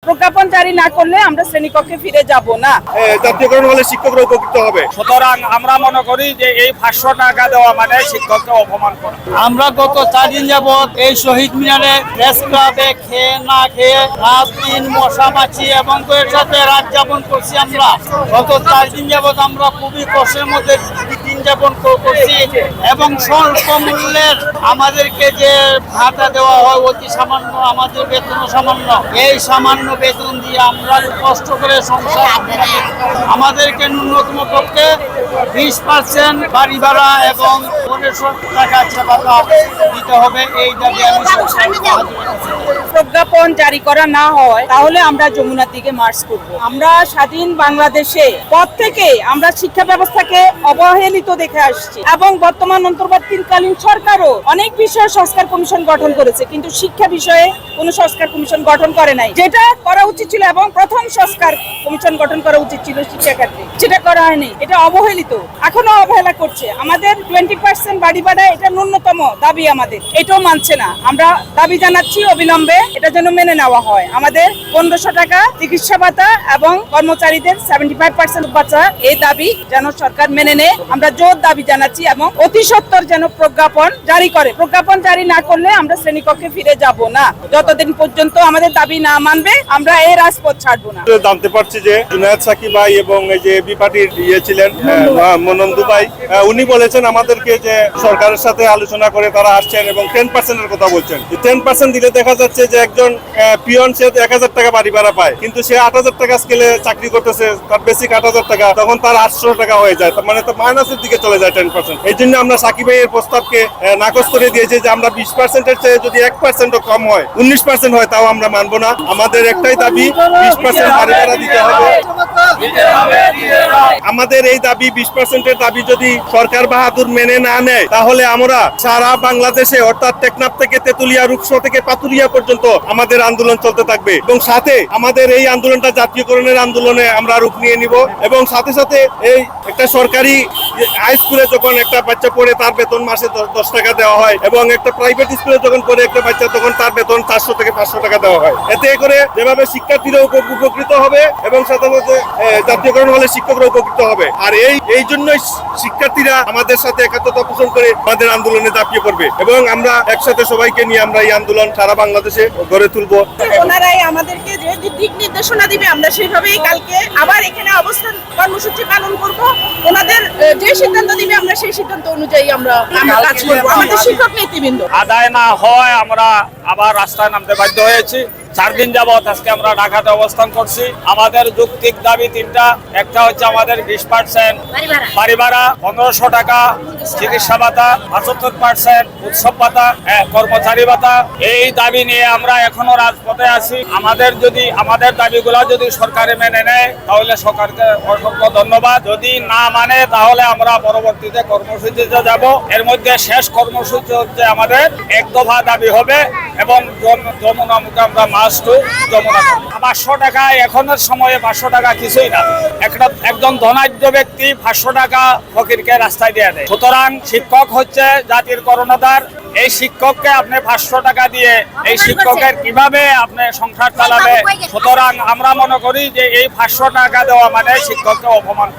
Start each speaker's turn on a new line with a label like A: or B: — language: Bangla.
A: প্রজ্ঞাপন জারি না করলে আমরা শ্রেণীকক্ষে ফিরে যাব না।
B: জাতীয়করণ হলে শিক্ষকরা উপকৃত হবে।
C: সুতরাং আমরা মনে করি যে এই 500 টাকা দেওয়া মানে শিক্ষককে অপমান করা।
D: আমরা গত 4 দিন যাবৎ এই শহীদ মিনারে প্রেস ক্লাবে খেয়ে না খেয়ে রাত দিন মশা মাছি এবং এর সাথে রাত যাপন করছি। আমরা গত 4 দিন যাবৎ আমরা খুবই কষ্টের মধ্যে দিন যাপন করছি এবং স্বল্প মূল্যের আমাদেরকে যে ভাতা দেওয়া হয় অতি সামান্য, আমাদের বেতন সামান্য, এই সামান্য বেতন দিয়ে আমরা কষ্ট করে সংসার আমাদেরকে ন্যূনতম পক্ষে 20% বাড়ি ভাড়া এবং 1500 টাকা ভাতা দিতে হবে। এই দাবি আমি
A: প্রজ্ঞাপন জারি করা না হয় তাহলে আমরা যমুনার দিকে মার্চ করব। আমরা স্বাধীন বাংলাদেশে পর থেকে আমরা শিক্ষা ব্যবস্থাকে অবহেলিত দেখে আসছি এবং বর্তমান অন্তর্বর্তীকালীন সরকারও অনেক বিষয়ে সংস্কার কমিশন গঠন করেছে, কিন্তু শিক্ষা বিষয়ে কোনো সংস্কার কমিশন গঠন করে নাই, যেটা করা উচিত ছিল এবং প্রথম সংস্কার কমিশন গঠন করা উচিত ছিল শিক্ষা ক্ষেত্রে, সেটা করা হয়নি। এটা অবহেলিত, এখনো অবহেলা করছে। আমাদের 20% বাড়ি ভাড়া এটা ন্যূনতম দাবি, আমাদের এটাও মানছে না। আমরা দাবি জানাচ্ছি অবিলম্বে এটা যেন মেনে নেওয়া হয়। আমাদের 1500 টাকা চিকিৎসা ভাতা এবং কর্মচারীদের 75% ভাতা, এই দাবি যেন সরকার মেনে নেয়। আমরা জোর দাবি জানাচ্ছি এবং অতি সত্বর যেন প্রজ্ঞাপন জারি করে। প্রজ্ঞাপন জারি না করলে আমরা শ্রেণীকক্ষে ফিরে যাব না। যতদিন পর্যন্ত আমাদের দাবি না মানবে আমরা এই রাজপথ ছাড়বো না।
B: জানতে পারছি যে জুনায়েদ সাকিব ভাই এবং এই যে বি পার্টির ছিলেন মনন্দু ভাই, উনি বলেছেন আমাদেরকে যে সরকারের সাথে আলোচনা করে তারা আসছেন এবং 10% এর কথা বলছেন। 10% দিলে দেখা যাচ্ছে যে একজন পিয়ন সে 1000 টাকা বাড়ি ভাড়া পায়, কিন্তু সে 8000 টাকা স্কেলে চাকরি করতেছে, তার বেসিক 8000 টাকা, তখন তার 800 টাকা হয়ে যায়, মানে তো মাইনাসের দিকে চলে যায় 10%। এই জন্য আমরা সাকিব ভাইয়ের প্রস্তাবকে নাকচ করে দিয়েছি যে আমরা 20% এর চেয়ে যদি 1% কম হয়, 19% হয়, তাও আমরা মানবো না। আমাদের একটাই দাবি, 20% বাড়ি ভাড়া দিতে হবে। আমাদের এই দাবি 20% এর দাবি যদি সরকার বাহাদুর মেনে না নেয়, তাহলে আমরা সারা বাংলাদেশে অর্থাৎ টেকনাফ থেকে তেতুলিয়া, রূপসা থেকে পাতুরিয়া পর্যন্ত আমাদের আন্দোলন চলতে থাকবে এবং সাথে আমাদের এই আন্দোলনটা জাতীয়করণের আন্দোলনে আমরা রূপ নিয়ে নিব এবং সাথে সাথে এই একটা সরকারি হাই স্কুলে যখন একটা বাচ্চা পড়ে তার বেতন মাসে 10 টাকা দেওয়া হয় এবং একটা প্রাইভেট স্কুলে যখন পড়ে একটা বাচ্চা তখন তার বেতন 400 থেকে 500 টাকা দেওয়া হয়। এতে করে যেভাবে শিক্ষার্থীরা উপকৃত হবে এবং সাথে সাথে জাতীয়করণ হলে শিক্ষকরা উপকৃত হবে। আর এই জন্যই শিক্ষার্থীরা আমাদের সাথে একাত্মতা পোষণ করে আমাদের আন্দোলনে ঝাঁপিয়ে পড়বে এবং আমরা একসাথে সবাইকে নিয়ে আমরা এই আন্দোলন সারা বাংলাদেশে গড়ে তুলবো।
A: ওনারাই আমাদেরকে যে দিক নির্দেশনা দিবে আমরা সেইভাবেই কালকে আবার এখানে অবস্থান কর্মসূচি পালন করব। ওনাদের যে সিদ্ধান্ত দিবে আমরা সেই সিদ্ধান্ত অনুযায়ী আমরা কাজ করব। আমাদের শিক্ষক নেতৃবৃন্দ
C: আদায় না হয় আমরা আবার রাস্তায় নামতে বাধ্য হয়েছি। 4 দিন যাবৎ আজকে আমরা ঢাকাতে অবস্থান করছি। আমাদের যৌক্তিক দাবি 3টা। একটা হচ্ছে আমাদের 20% বাড়ি ভাড়া, 1500 টাকা চিকিৎসা ভাতা, 75% উৎসব ভাতা, কর্মচারী ভাতা। এই দাবি নিয়ে আমরা এখনো রাজপথে আছি। আমাদের দাবিগুলো যদি সরকারে মেনে নেয় তাহলে সরকারকে অসংখ্য ধন্যবাদ। যদি না মানে তাহলে আমরা পরবর্তীতে কর্মসূচিতে যাব। এর মধ্যে শেষ কর্মসূচি হচ্ছে আমাদের 1 দফা দাবি হবে এবং যমুনা মুখে আমরা যমুনা 500 টাকা এখনের সময়ে 500 টাকা কিছুই না। একজন ধনাঢ্য ব্যক্তি 500 টাকা ফকিরকে রাস্তায় দিয়ে দেয়। সুতরাং শিক্ষক হচ্ছে জাতির কর্ণধার। এই শিক্ষককে আপনি 500 টাকা দিয়ে এই শিক্ষকের কিভাবে আপনি সংসার চালাবে? সুতরাং আমরা মনে করি যে এই 500 টাকা দেওয়া মানে শিক্ষককে অপমান করা।